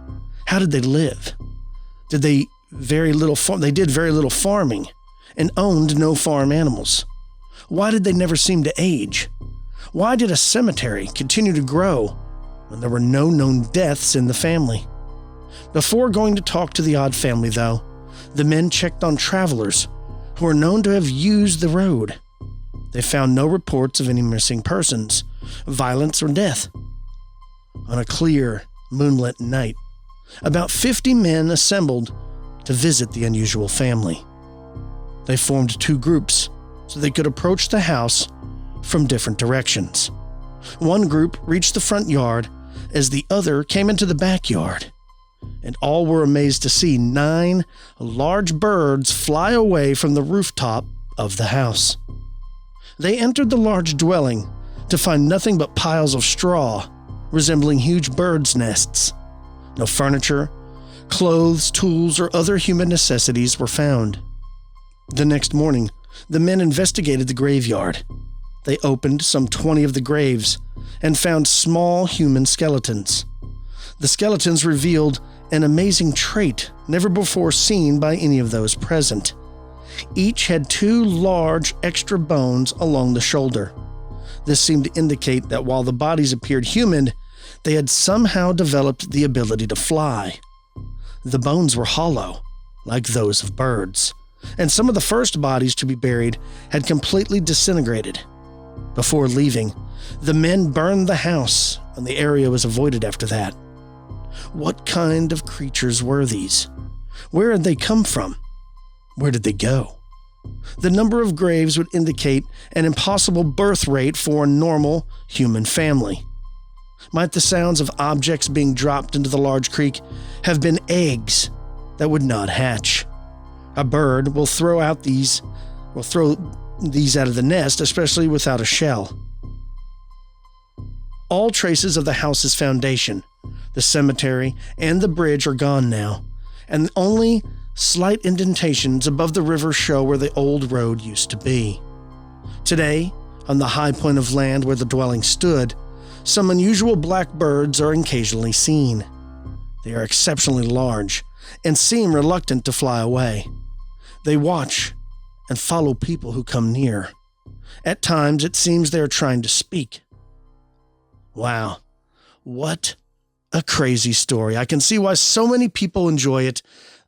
How did they live? They did very little farming and owned no farm animals. Why did they never seem to age? Why did a cemetery continue to grow when there were no known deaths in the family? Before going to talk to the odd family, though, the men checked on travelers who were known to have used the road. They found no reports of any missing persons, violence, or death. On a clear, moonlit night, about 50 men assembled to visit the unusual family. They formed 2 groups so they could approach the house from different directions. One group reached the front yard as the other came into the backyard, and all were amazed to see 9 large birds fly away from the rooftop of the house. They entered the large dwelling to find nothing but piles of straw, resembling huge birds' nests. No furniture, clothes, tools, or other human necessities were found. The next morning, the men investigated the graveyard. They opened some 20 of the graves and found small human skeletons. The skeletons revealed an amazing trait never before seen by any of those present. Each had 2 large extra bones along the shoulder. This seemed to indicate that while the bodies appeared human, they had somehow developed the ability to fly. The bones were hollow, like those of birds, and some of the first bodies to be buried had completely disintegrated. Before leaving, the men burned the house, and the area was avoided after that. What kind of creatures were these? Where had they come from? Where did they go? The number of graves would indicate an impossible birth rate for a normal human family. Might the sounds of objects being dropped into the large creek have been eggs that would not hatch? A bird will throw these out of the nest, especially without a shell. All traces of the house's foundation, the cemetery, and the bridge are gone now, and only slight indentations above the river show where the old road used to be. Today, on the high point of land where the dwelling stood, some unusual black birds are occasionally seen. They are exceptionally large and seem reluctant to fly away. They watch and follow people who come near. At times, it seems they are trying to speak. Wow, what a crazy story. I can see why so many people enjoy it.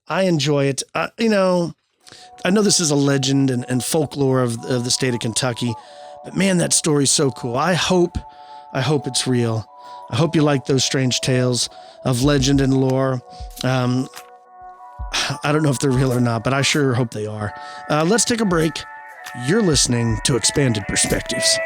I enjoy it. I know this is a legend and folklore of the state of Kentucky, but man, that story's so cool. I hope it's real. I hope you like those strange tales of legend and lore. I don't know if they're real or not, but I sure hope they are. Let's take a break. You're listening to Expanded Perspectives.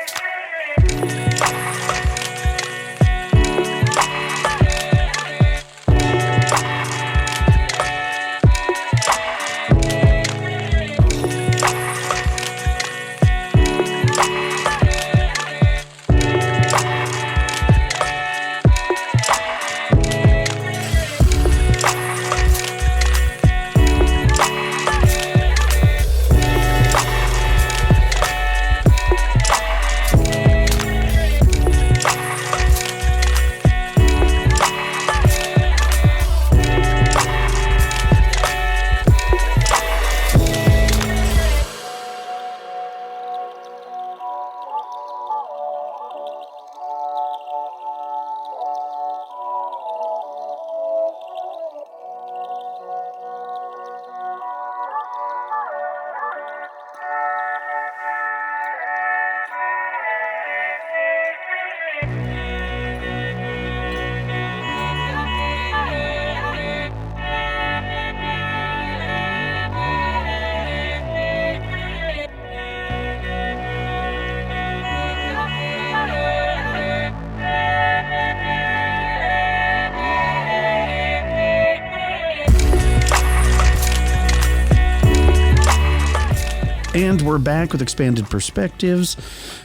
And we're back with Expanded Perspectives.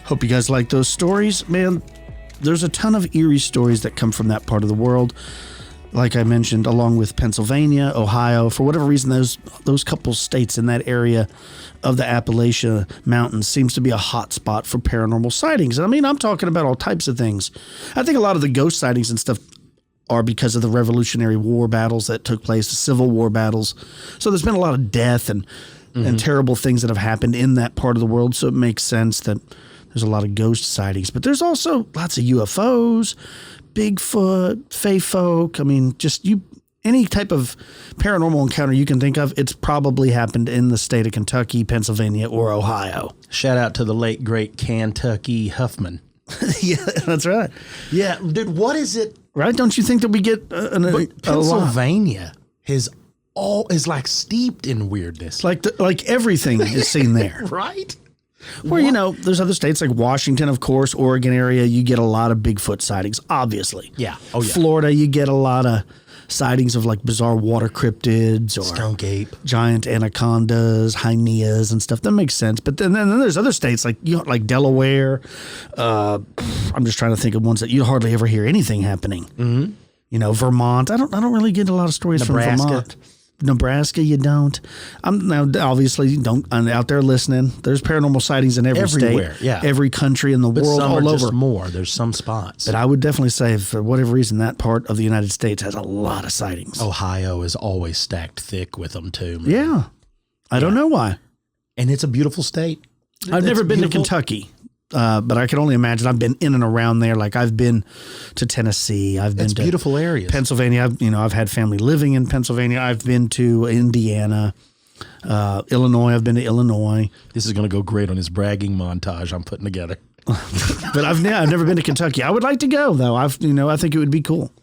Hope you guys like those stories. Man, there's a ton of eerie stories that come from that part of the world. Like I mentioned, along with Pennsylvania, Ohio, for whatever reason, those couple states in that area of the Appalachian Mountains seems to be a hot spot for paranormal sightings. And I mean, I'm talking about all types of things. I think a lot of the ghost sightings and stuff are because of the Revolutionary War battles that took place, the Civil War battles. So there's been a lot of death and terrible things that have happened in that part of the world. So it makes sense that there's a lot of ghost sightings. But there's also lots of UFOs, Bigfoot, Fae folk. I mean, any type of paranormal encounter you can think of, it's probably happened in the state of Kentucky, Pennsylvania, or Ohio. Shout out to the late, great Kentucky Huffman. Yeah, that's right. Yeah, dude, what is it? Right? Don't you think that we get Pennsylvania is like steeped in weirdness. Like everything is seen there. Right? Where, there's other states like Washington, of course, Oregon area, you get a lot of Bigfoot sightings, obviously. Yeah. Oh, yeah. Florida, you get a lot of sightings of like bizarre water cryptids or skunk ape, giant anacondas, hyenas and stuff. That makes sense. But then there's other states like like Delaware. I'm just trying to think of ones that you hardly ever hear anything happening. Mm-hmm. Vermont. I don't really get a lot of stories from Vermont. Nebraska, you don't. I'm now obviously don't. I'm out there listening. There's paranormal sightings in everywhere state, yeah, every country in the world, some all are over. Just more. There's some spots, but I would definitely say, for whatever reason, that part of the United States has a lot of sightings. Ohio is always stacked thick with them too. Man. Yeah, I don't know why. And it's a beautiful state. I've never been to Kentucky. But I can only imagine. I've been in and around there. Like I've been to Tennessee. I've been to beautiful areas. Pennsylvania. I've had family living in Pennsylvania. I've been to Indiana, Illinois. I've been to Illinois. This is going to go great on his bragging montage I'm putting together. But I've never been to Kentucky. I would like to go though. I think it would be cool.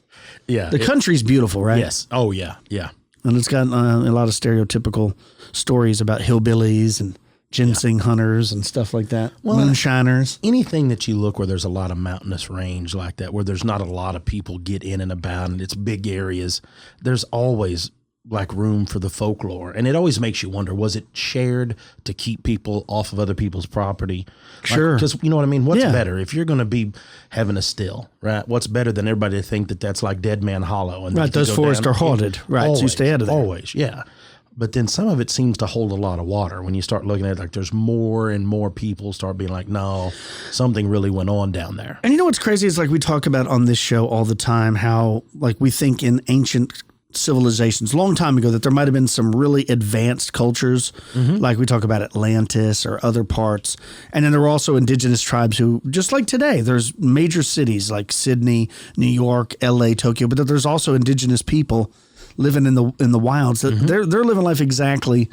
Yeah, the country's beautiful, right? Yes. Oh yeah, yeah. And it's got a lot of stereotypical stories about hillbillies and ginseng hunters and stuff like that. Well, moonshiners. Anything that you look where there's a lot of mountainous range like that, where there's not a lot of people get in and about and it's big areas, there's always like room for the folklore. And it always makes you wonder, was it shared to keep people off of other people's property? Sure. Because you know what I mean? What's better? If you're going to be having a still, right? What's better than everybody to think that that's like Dead Man Hollow? And right, those forests are haunted. Right, always, so you stay out of there. Always, yeah. But then some of it seems to hold a lot of water when you start looking at it, like there's more and more people start being like, no, something really went on down there. And you know what's crazy is like we talk about on this show all the time how like we think in ancient civilizations, long time ago, that there might have been some really advanced cultures, like we talk about Atlantis or other parts. And then there were also indigenous tribes who, just like today, there's major cities like Sydney, New York, LA, Tokyo, but there's also indigenous people living in the wilds. They're living life exactly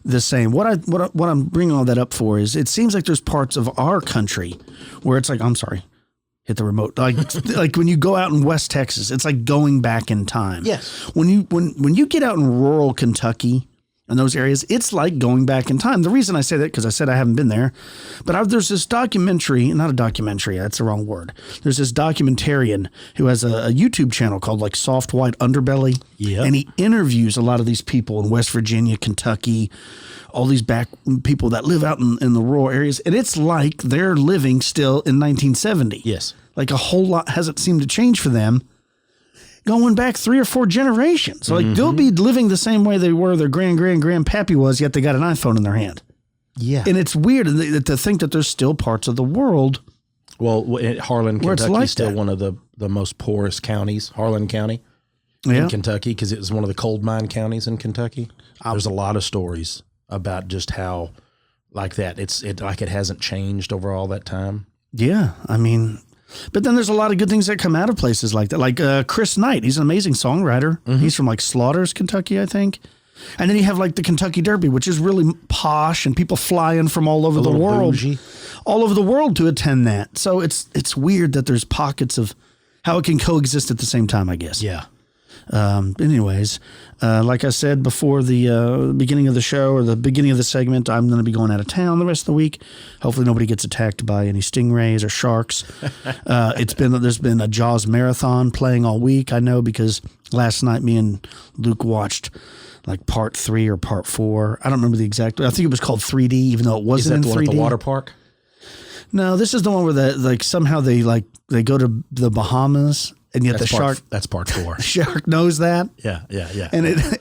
the same. What I'm bringing all that up for is it seems like there's parts of our country where it's like, I'm sorry, hit the remote. Like when you go out in West Texas, it's like going back in time. Yes. When you get out in rural Kentucky and those areas, it's like going back in time. The reason I say that, because I said I haven't been there, but there's this documentary, not a documentary, that's the wrong word. There's this documentarian who has a YouTube channel called like Soft White Underbelly. Yeah. And he interviews a lot of these people in West Virginia, Kentucky, all these back people that live out in the rural areas. And it's like they're living still in 1970. Yes. Like a whole lot hasn't seemed to change for them going back 3 or 4 generations. So like they'll be living the same way they were, their grandpappy was, yet they got an iPhone in their hand. Yeah. And it's weird to think that there's still parts of the world. Well, Harlan, Kentucky like is still that. one of the most poorest counties, Harlan County in Kentucky, because it was one of the coal mine counties in Kentucky. There's a lot of stories about just how like that. It hasn't changed over all that time. Yeah. I mean, but then there's a lot of good things that come out of places like that. Like Chris Knight, he's an amazing songwriter. He's from like Slaughters, Kentucky, I think. And then you have like the Kentucky Derby, which is really posh and people flying from all over the world, bougie. all over the world to attend that. So it's weird that there's pockets of how it can coexist at the same time, I guess. Yeah. Anyways, like I said before the beginning of the show or the beginning of the segment, I'm going to be going out of town the rest of the week. Hopefully nobody gets attacked by any stingrays or sharks. There's been a Jaws marathon playing all week. I know because last night me and Luke watched like part 3 or part 4. I don't remember the exact. I think it was called 3D, even though it wasn't in 3D. Is that the one at the water park? No, this is the one where somehow they go to the Bahamas. And yet That's part 4. Shark knows that. Yeah.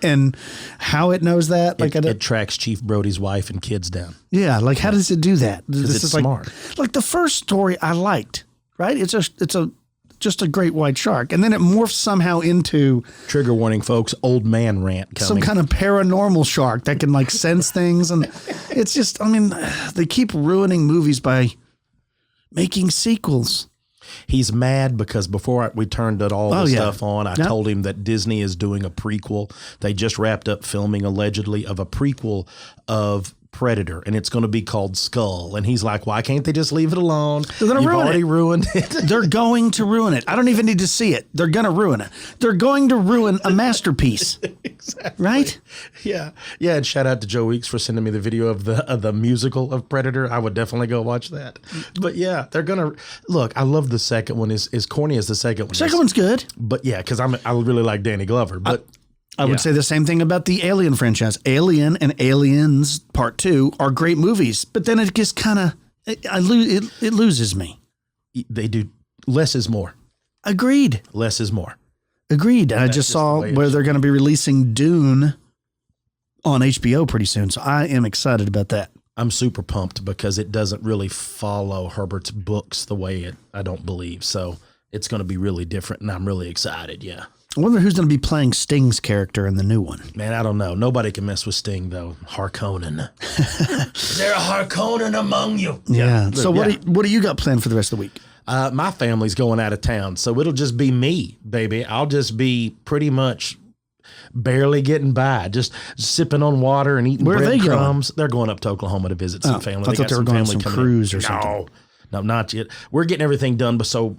And how it knows that. It tracks Chief Brody's wife and kids down. Yeah. Like, how does it do that? Because it's smart. Like the first story I liked, right? It's just a great white shark. And then it morphs somehow into Trigger warning, folks, old man rant coming. some kind of paranormal shark that can like sense things. And it's just, I mean, they keep ruining movies by making sequels. He's mad because before we turned all the stuff on, I told him that Disney is doing a prequel. They just wrapped up filming, allegedly, of a prequel of Predator, and it's going to be called Skull. And he's like, why can't they just leave it alone? They're going to ruin it. You've already ruined it. They're going to ruin it. I don't even need to see it. They're going to ruin it. They're going to ruin a masterpiece. Exactly. Right? Yeah. Yeah, and shout out to Joe Weeks for sending me the video of the musical of Predator. I would definitely go watch that. But yeah, they're going to look, I love the second one. As corny as the second one. Second one's good. But yeah, because I really like Danny Glover. But I would say the same thing about the Alien franchise. Alien and Aliens Part 2 are great movies, but then it just kind of it loses me. They do. Less is more. Agreed. Less is more. Agreed. And I just saw where they're going to be releasing Dune on HBO pretty soon, so I am excited about that. I'm super pumped because it doesn't really follow Herbert's books the way I don't believe. So it's going to be really different, and I'm really excited. Yeah. I wonder who's going to be playing Sting's character in the new one. Man, I don't know. Nobody can mess with Sting, though. Harkonnen. Is there a Harkonnen among you? Yeah. So what do you got planned for the rest of the week? My family's going out of town, so it'll just be me, baby. I'll just be pretty much barely getting by, just sipping on water and eating breadcrumbs. They're going up to Oklahoma to visit some family. I thought they were going on some cruise or something. No, not yet. We're getting everything done, but so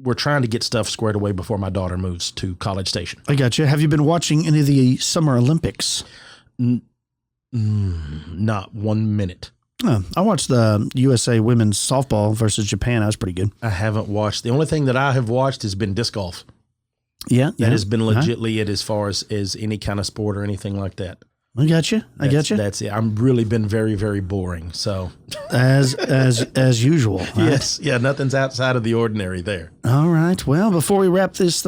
we're trying to get stuff squared away before my daughter moves to College Station. I got you. Have you been watching any of the Summer Olympics? Not 1 minute. I watched the USA women's softball versus Japan. That was pretty good. I haven't watched. The only thing that I have watched has been disc golf. Yeah. That has been legitly it as far as any kind of sport or anything like that. I got you. That's it. I'm really been very, very boring. So as usual. Right? Yes. Yeah. Nothing's outside of the ordinary there. All right. Well, before we wrap this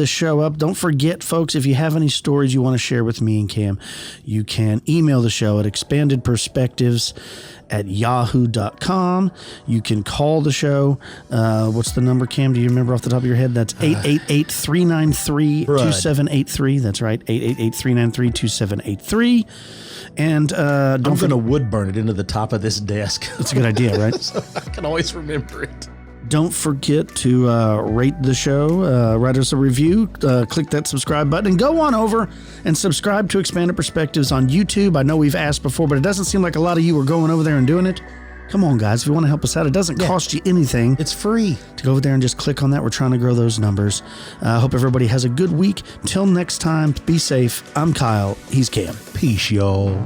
show up, don't forget, folks, if you have any stories you want to share with me and Cam, you can email the show at expandedperspectives@yahoo.com. You can call the show. What's the number, Cam? Do you remember off the top of your head? That's 888-393-2783. That's right. 888-393-2783. And I'm going to wood burn it into the top of this desk. That's a good idea, right? So I can always remember it. Don't forget to rate the show, write us a review, click that subscribe button, and go on over and subscribe to Expanded Perspectives on YouTube. I know we've asked before, but it doesn't seem like a lot of you are going over there and doing it. Come on, guys. If you want to help us out, it doesn't cost you anything. It's free. To go over there and just click on that. We're trying to grow those numbers. I hope everybody has a good week. Till next time, be safe. I'm Kyle. He's Cam. Peace, y'all.